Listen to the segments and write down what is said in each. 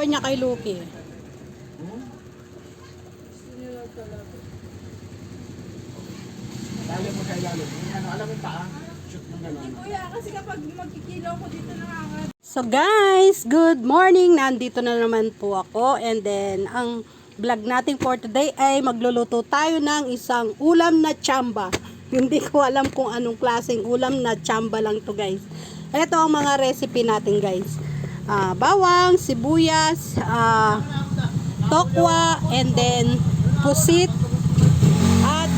Iwan niya kay Lucky. Lalim mo sa ilalim. Ano, alam mo pa, shoot mo gano'n. Hindi kuya, kasi kapag magkikilo ko dito nakaka... So guys, good morning. Nandito na naman po ako. And then, ang vlog natin for today ay magluluto tayo ng isang ulam na tsamba. Hindi ko alam kung anong klaseng ulam na tsamba lang to guys. Ito ang mga recipe natin guys. Bawang, sibuyas, tokwa, and then pusit, at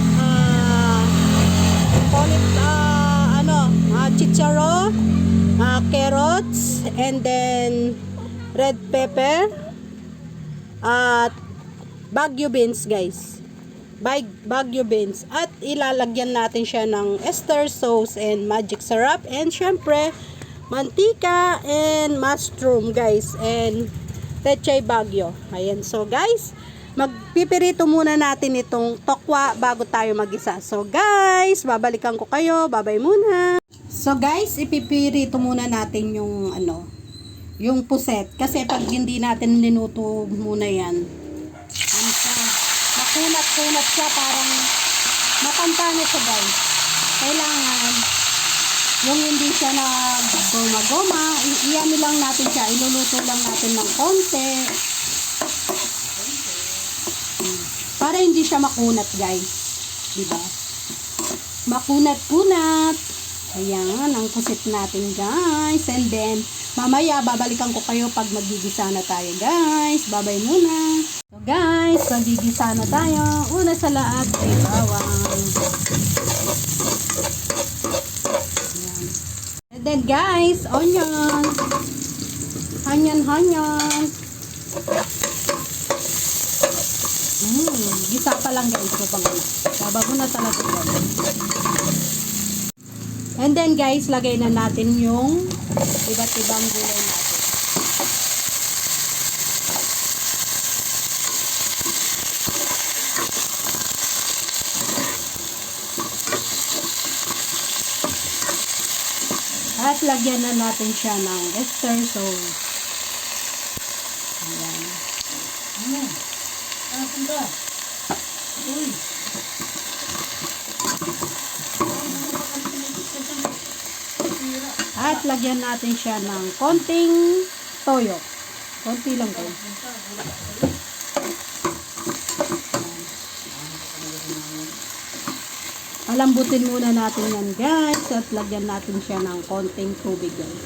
chicharo, carrots, and then red pepper, at Baguio beans guys. Baguio beans. At ilalagyan natin siya ng ester sauce and magic syrup, and syempre mantika and mushroom guys, and pechay Baguio. Ayan, so guys, magpipirito muna natin itong tokwa bago tayo magisa. So guys, babalikan ko kayo. Babay muna. So guys, ipipirito muna natin yung yung puset. Kasi pag hindi natin ninuto muna yan, makunat-kunat siya, parang mapantano siya guys. Kailangan yung hindi siya na goma-goma, iyan lang natin siya, iluluto lang natin ng konti para hindi siya makunat guys, diba? Makunat-kunat. Ayan ang pusit natin guys. And then mamaya babalikan ko kayo pag magigisa na tayo guys. Babay muna. So guys, magigisa na tayo. Una sa lahat ay bawang. Ayan. And then guys, onion. Hanyan. Gisa pa lang guys. Baba mo na talaga guys. And then guys, lagay na natin yung iba't ibang gulay natin. At lagyan na natin siya ng ester sauce. Ayan. Punta. Uy. At lagyan natin siya ng konting toyo. Konti lang guys. Palambutin muna natin yan guys. At lagyan natin siya ng konting tubig guys.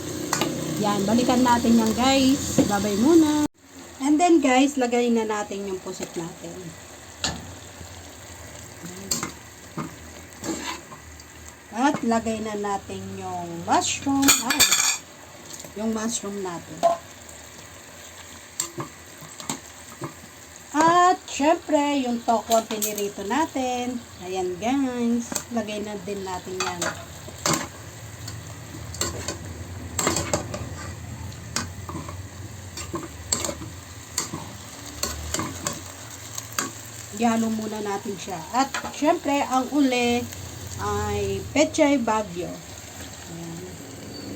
Yan, balikan natin yan guys. Babay muna. And then guys, lagay na natin yung pusit natin. At lagay na natin yung mushroom. Yung mushroom natin. At syempre, yung tokwa pinirito natin. Ayan guys. Lagay na din natin yan. Ihalo muna natin siya. At syempre, ang uli ay pechay Baguio. Ayan.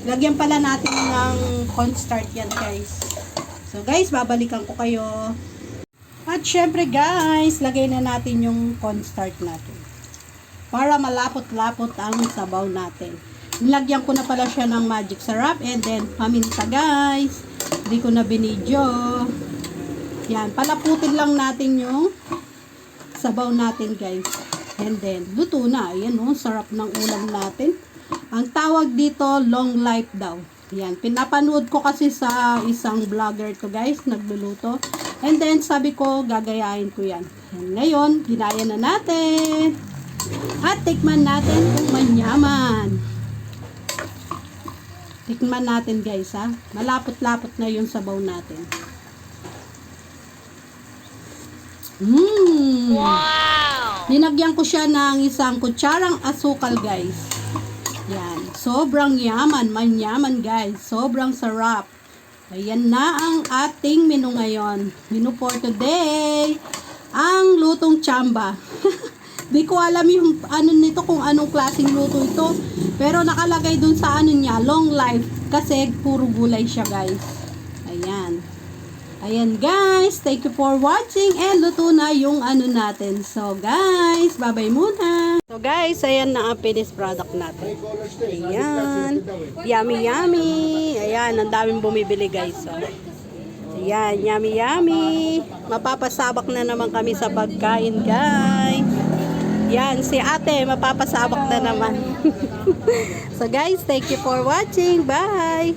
Lagyan pala natin ng cornstarch yan guys. So guys, babalikan ko kayo. At syempre guys, lagay na natin yung cornstarch natin. Para malapot-lapot ang sabaw natin. Nilagyan ko na pala siya ng magic syrup, and then paminta guys. Hindi ko na binidyo. Yan, palaputin lang natin yung sabaw natin guys. And then, luto na. Ayan o, sarap ng ulam natin. Ang tawag dito, long life daw. Ayan, pinapanood ko kasi sa isang vlogger to guys, nagluluto. And then, sabi ko, gagayahin ko yan. And ngayon, ginaya na natin. At tikman natin kung manyaman. Tikman natin guys ha. Malapot-lapot na yung sabaw natin. Wow! Ninagyan ko siya ng isang kutsarang asukal guys. Yan. Sobrang yaman. Manyaman guys. Sobrang sarap. Ayan na ang ating menu ngayon. Menu for today. Ang lutong tsamba. Di ko alam yung ano nito, kung anong klaseng luto ito. Pero nakalagay dun sa ano niya, long life. Kasi puro gulay siya guys. Ayan. Ayan guys, thank you for watching and luto na yung ano natin. So guys, bye-bye muna. So guys, ayan na ang finished product natin. Ayan. Yummy yummy. Ayan, ang daming bumibili guys. So, ayan, yummy yummy. Mapapasabak na naman kami sa pagkain guys. Yan, si ate, mapapasabak na naman. So guys, thank you for watching. Bye!